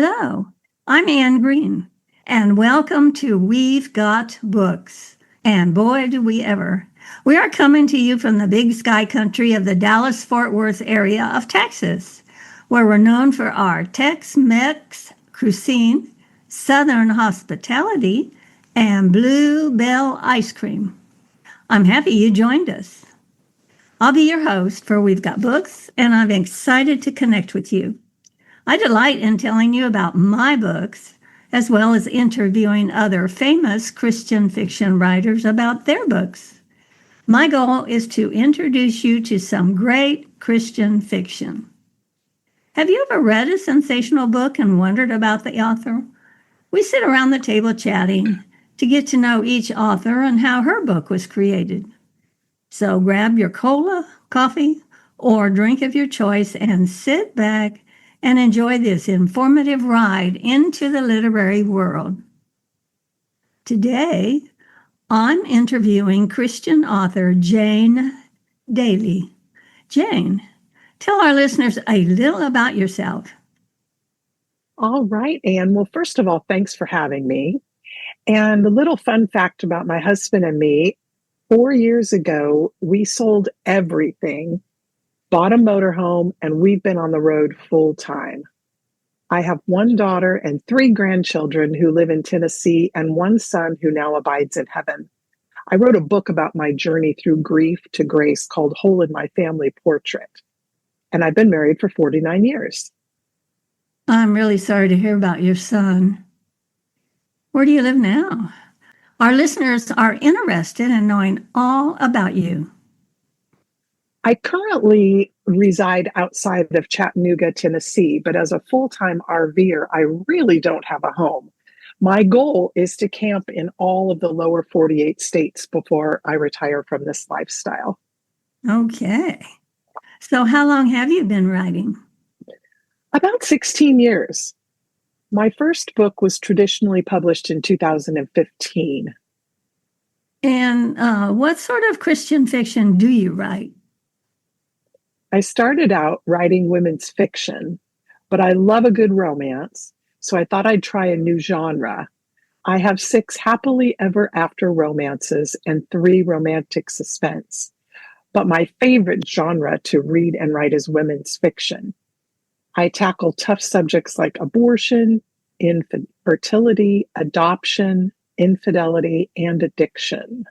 Hello, I'm Anne Green, and welcome to We've Got Books. And boy, do we ever. We are coming to you from the big sky country of the Dallas-Fort Worth area of Texas, where we're known for our Tex-Mex cuisine, Southern hospitality, and Blue Bell ice cream. I'm happy you joined us. I'll be your host for We've Got Books, and I'm excited to connect with you. I delight in telling you about my books, as well as interviewing other famous Christian fiction writers about their books. My goal is to introduce you to some great Christian fiction. Have you ever read a sensational book and wondered about the author? We sit around the table chatting to get to know each author and how her book was created. So grab your cola, coffee, or drink of your choice and sit back and enjoy this informative ride into the literary world. Today, I'm interviewing Christian author Jane Daly. Jane, tell our listeners a little about yourself. All right, Anne. Well, first of all, thanks for having me. And a little fun fact about my husband and me, 4 years ago, we sold everything, bought a motorhome, and we've been on the road full time. I have one daughter and three grandchildren who live in Tennessee and one son who now abides in heaven. I wrote a book about my journey through grief to grace called Hole in My Family Portrait. And I've been married for 49 years. I'm really sorry to hear about your son. Where do you live now? Our listeners are interested in knowing all about you. I currently reside outside of Chattanooga, Tennessee, but as a full-time RVer, I really don't have a home. My goal is to camp in all of the lower 48 states before I retire from this lifestyle. Okay. So how long have you been writing? About 16 years. My first book was traditionally published in 2015. And what sort of Christian fiction do you write? I started out writing women's fiction, but I love a good romance, so I thought I'd try a new genre. I have 6 happily ever after romances and 3 romantic suspense. But my favorite genre to read and write is women's fiction. I tackle tough subjects like abortion, infertility, adoption, infidelity, and addiction.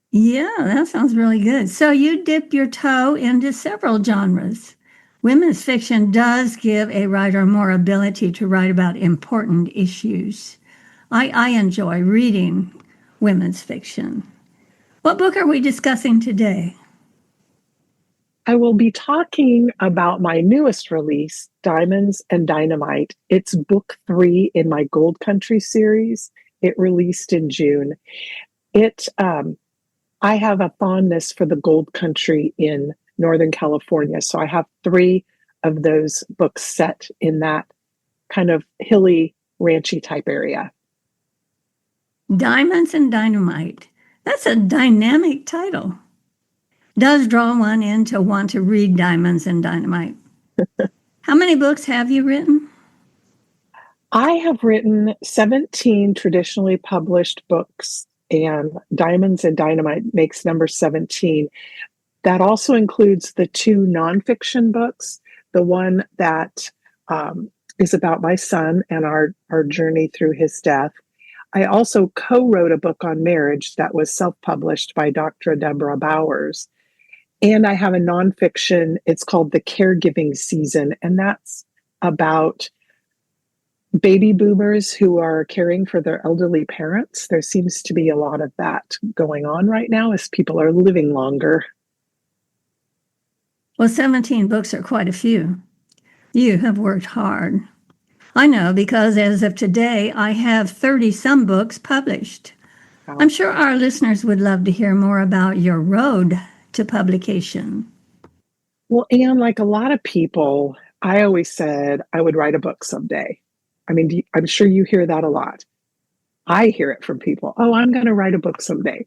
Yeah, that sounds really good. So you dip your toe into several genres. Women's fiction does give a writer more ability to write about important issues. I enjoy reading women's fiction. What book are we discussing today? I will be talking about my newest release, Diamonds and Dynamite. It's book 3 in my Gold Country series. It released in June. I have a fondness for the Gold Country in Northern California, so I have 3 of those books set in that kind of hilly, ranchy type area. Diamonds and Dynamite. That's a dynamic title. Does draw one in to want to read Diamonds and Dynamite. How many books have you written? I have written 17 traditionally published books, and Diamonds and Dynamite makes number 17. That also includes the 2 nonfiction books, the one that is about my son and our journey through his death. I also co-wrote a book on marriage that was self-published by Dr. Deborah Bowers. And I have a nonfiction, it's called The Caregiving Season, and that's about baby boomers who are caring for their elderly parents. There seems to be a lot of that going on right now as people are living longer. Well, 17 books are quite a few. You have worked hard. I know because as of today, I have 30-some books published. Wow. I'm sure our listeners would love to hear more about your road to publication. Well, Anne, like a lot of people, I always said I would write a book someday. I mean, I'm sure you hear that a lot. I hear it from people. Oh, I'm going to write a book someday.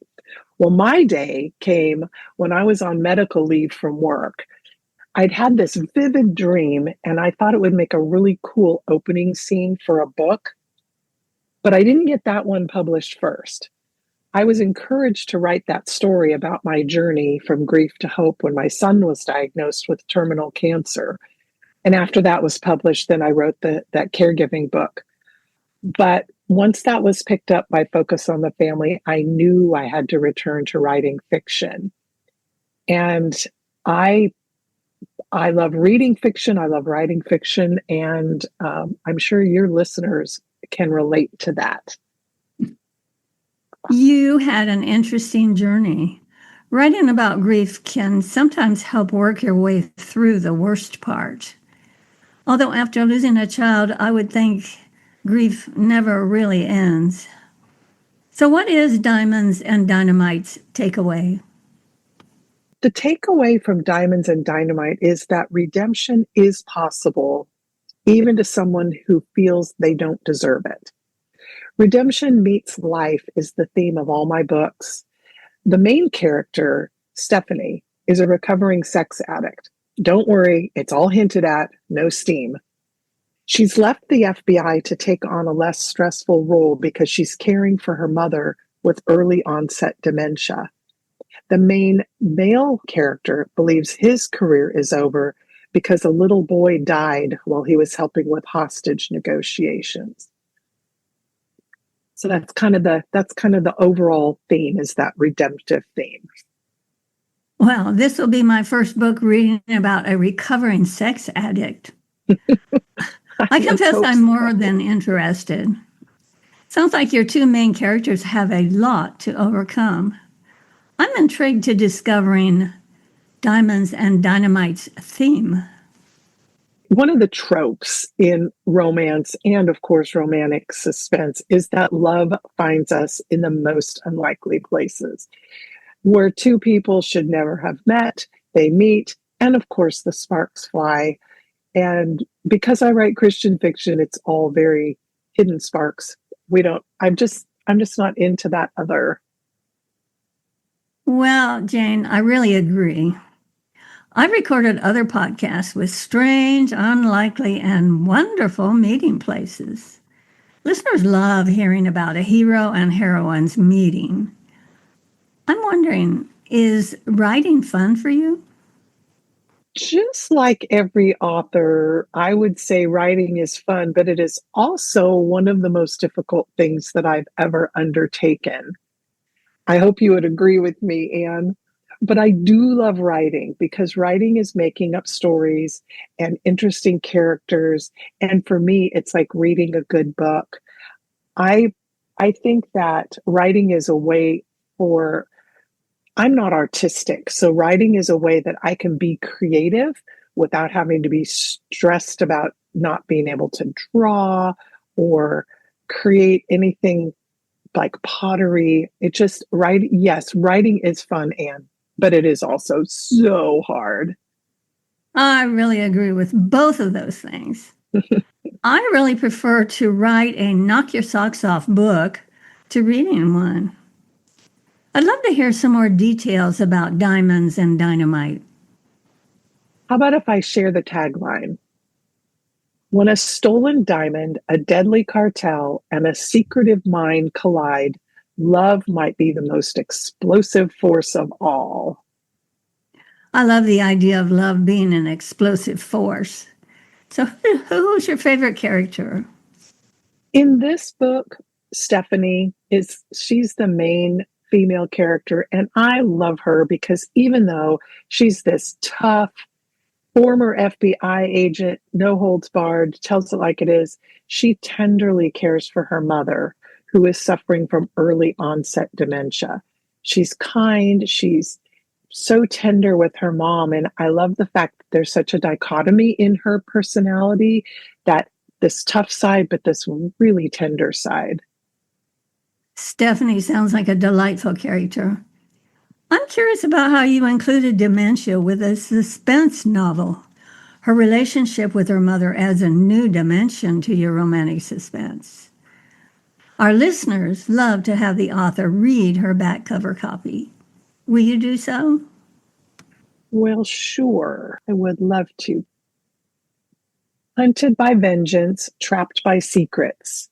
Well, my day came when I was on medical leave from work. I'd had this vivid dream and I thought it would make a really cool opening scene for a book, but I didn't get that one published first. I was encouraged to write that story about my journey from grief to hope when my son was diagnosed with terminal cancer. And after that was published, then I wrote that caregiving book. But once that was picked up by Focus on the Family, I knew I had to return to writing fiction. And I I love reading fiction. I love writing fiction, and I'm sure your listeners can relate to that. You had an interesting journey. Writing about grief can sometimes help work your way through the worst part. Although, after losing a child, I would think grief never really ends. So, what is Diamonds and Dynamite's takeaway? The takeaway from Diamonds and Dynamite is that redemption is possible, even to someone who feels they don't deserve it. Redemption meets life is the theme of all my books. The main character, Stephanie, is a recovering sex addict. Don't worry, it's all hinted at, no steam. She's left the FBI to take on a less stressful role because she's caring for her mother with early onset dementia. The main male character believes his career is over because a little boy died while he was helping with hostage negotiations. So that's kind of the overall theme, is that redemptive theme. Well, this will be my first book reading about a recovering sex addict. I confess I'm more than interested. Sounds like your two main characters have a lot to overcome. I'm intrigued to discovering Diamonds and Dynamite's theme. One of the tropes in romance and, of course, romantic suspense is that love finds us in the most unlikely places, where two people should never have met, they meet, and of course, the sparks fly. And because I write Christian fiction, it's all very hidden sparks. I'm just not into that other. Well, Jane, I really agree. I've recorded other podcasts with strange, unlikely, and wonderful meeting places. Listeners love hearing about a hero and heroine's meeting. I'm wondering, is writing fun for you? Just like every author, I would say writing is fun, but it is also one of the most difficult things that I've ever undertaken. I hope you would agree with me, Anne. But I do love writing because writing is making up stories and interesting characters. And for me, it's like reading a good book. I I think that writing is a way for I'm not artistic, so writing is a way that I can be creative without having to be stressed about not being able to draw or create anything like pottery. It just yes, writing is fun, Anne, but it is also so hard. I really agree with both of those things. I really prefer to write a knock your socks off book to reading one. I'd love to hear some more details about Diamonds and Dynamite. How about if I share the tagline? When a stolen diamond, a deadly cartel, and a secretive mind collide, love might be the most explosive force of all. I love the idea of love being an explosive force. So, who's your favorite character? In this book, Stephanie she's the main female character, and I love her because even though she's this tough former FBI agent, no holds barred, tells it like it is, she tenderly cares for her mother, who is suffering from early onset dementia. She's kind, she's so tender with her mom, and I love the fact that there's such a dichotomy in her personality, that this tough side, but this really tender side. Stephanie sounds like a delightful character. I'm curious about how you included dementia with a suspense novel. Her relationship with her mother adds a new dimension to your romantic suspense. Our listeners love to have the author read her back cover copy. Will you do so? Well, sure. I would love to. Hunted by vengeance, trapped by secrets.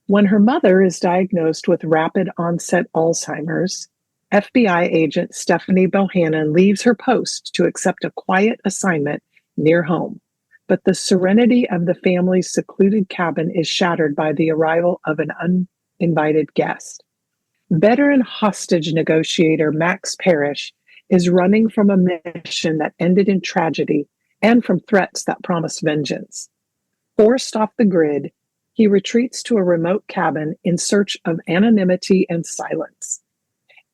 When her mother is diagnosed with rapid onset Alzheimer's, FBI agent Stephanie Bohannon leaves her post to accept a quiet assignment near home. But the serenity of the family's secluded cabin is shattered by the arrival of an uninvited guest. Veteran hostage negotiator Max Parrish is running from a mission that ended in tragedy and from threats that promise vengeance. Forced off the grid, he retreats to a remote cabin in search of anonymity and silence.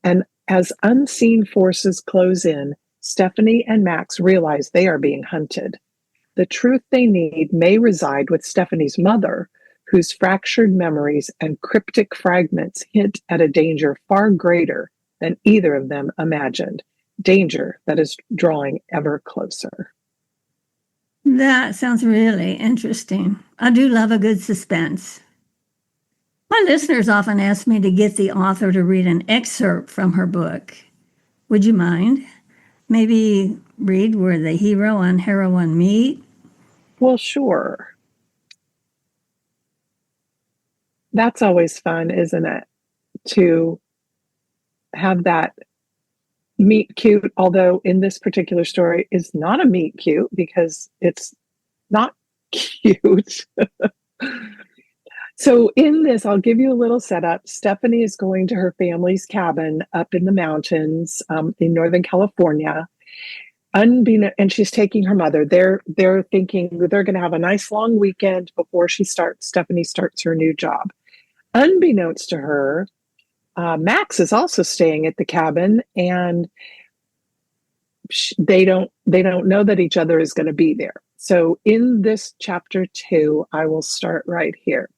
And as unseen forces close in, Stephanie and Max realize they are being hunted. The truth they need may reside with Stephanie's mother, whose fractured memories and cryptic fragments hint at a danger far greater than either of them imagined, danger that is drawing ever closer. That sounds really interesting. I do love a good suspense. My listeners often ask me to get the author to read an excerpt from her book. Would you mind? Maybe read where the hero and heroine meet? Well, sure. That's always fun, isn't it? To have that meet cute, although in this particular story is not a meet cute because it's not cute. So in this, I'll give you a little setup. Stephanie is going to her family's cabin up in the mountains in Northern California. And she's taking her mother. They're thinking they're going to have a nice long weekend before Stephanie starts her new job. Unbeknownst to her, Max is also staying at the cabin, and they don't know that each other is going to be there. So in this chapter 2, I will start right here.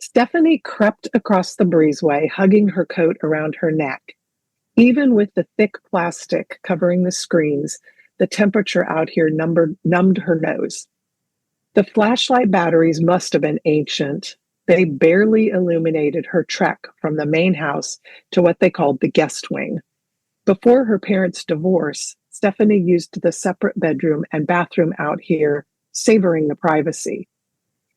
Stephanie crept across the breezeway, hugging her coat around her neck. Even with the thick plastic covering the screens, the temperature out here numbed her nose. The flashlight batteries must have been ancient. They barely illuminated her trek from the main house to what they called the guest wing. Before her parents' divorce, Stephanie used the separate bedroom and bathroom out here, savoring the privacy.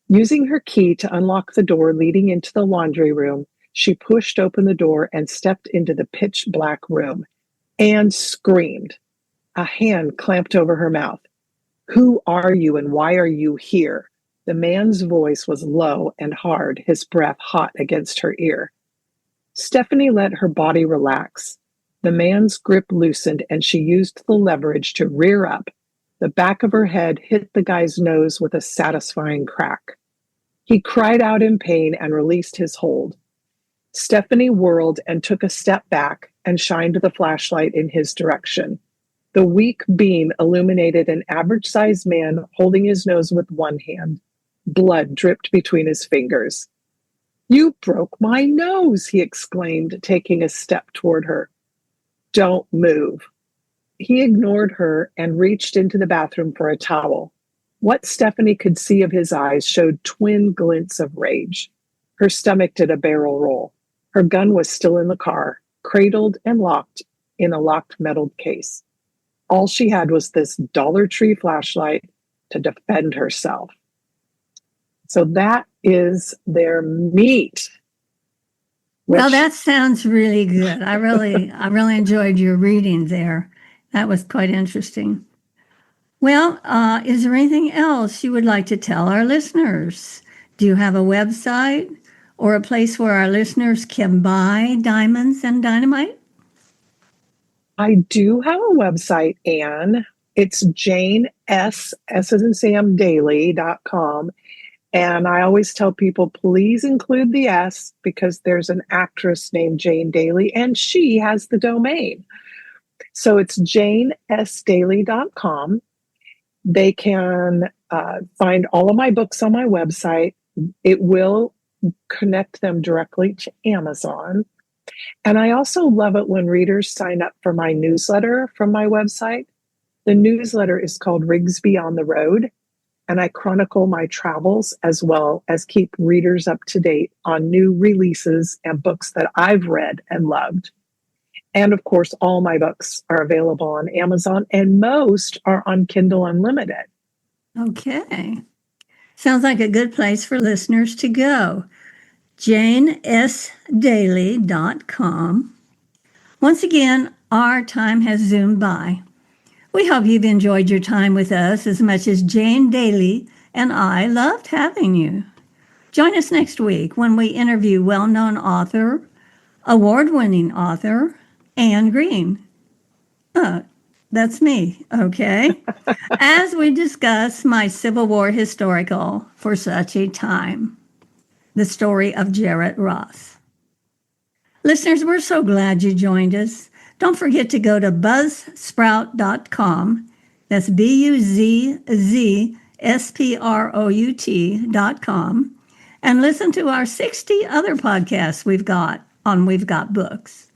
Using her key to unlock the door leading into the laundry room, she pushed open the door and stepped into the pitch black room and screamed. A hand clamped over her mouth. "Who are you and why are you here?" The man's voice was low and hard, his breath hot against her ear. Stephanie let her body relax. The man's grip loosened and she used the leverage to rear up. The back of her head hit the guy's nose with a satisfying crack. He cried out in pain and released his hold. Stephanie whirled and took a step back and shined the flashlight in his direction. The weak beam illuminated an average-sized man holding his nose with one hand. Blood dripped between his fingers. "You broke my nose," he exclaimed, taking a step toward her. "Don't move." He ignored her and reached into the bathroom for a towel. What Stephanie could see of his eyes showed twin glints of rage. Her stomach did a barrel roll. Her gun was still in the car, cradled and locked in a locked metal case. All she had was this Dollar Tree flashlight to defend herself. So that is their meat. Well, that sounds really good. I really enjoyed your reading there. That was quite interesting. Well, is there anything else you would like to tell our listeners? Do you have a website or a place where our listeners can buy Diamonds and Dynamite? I do have a website, Anne. It's Jane S as in Sam Daly.com. And I always tell people, please include the S because there's an actress named Jane Daly and she has the domain. So it's janesdaily.com. They can find all of my books on my website. It will connect them directly to Amazon. And I also love it when readers sign up for my newsletter from my website. The newsletter is called Rigsby on the Road, and I chronicle my travels as well as keep readers up to date on new releases and books that I've read and loved. And of course, all my books are available on Amazon, and most are on Kindle Unlimited. Okay. Sounds like a good place for listeners to go. JaneSDaly.com. Once again, our time has zoomed by. We hope you've enjoyed your time with us as much as Jane Daly and I loved having you. Join us next week when we interview well-known author, award-winning author, Anne Green. That's me, okay? As we discuss my Civil War historical for such a time, the story of Jarrett Ross. Listeners, we're so glad you joined us. Don't forget to go to buzzsprout.com. That's buzzsprout.com and listen to our 60 other podcasts we've got on We've Got Books.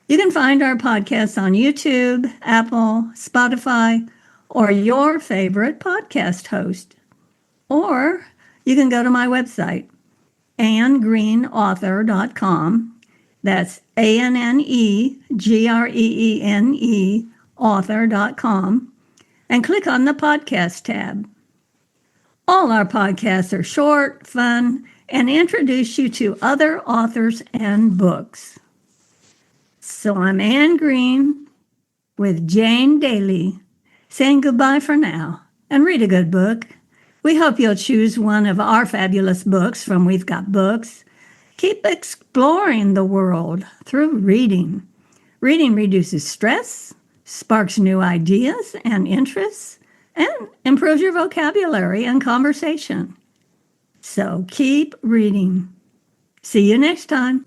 You can find our podcasts on YouTube, Apple, Spotify, or your favorite podcast host. Or you can go to my website, AnneGreenAuthor.com. That's ANNEGREENE author.com and click on the podcast tab. All our podcasts are short, fun, and introduce you to other authors and books. So I'm Anne Green with Jane Daly saying goodbye for now and read a good book. We hope you'll choose one of our fabulous books from We've Got Books. Keep exploring the world through reading. Reading reduces stress, sparks new ideas and interests, and improves your vocabulary and conversation. So keep reading. See you next time.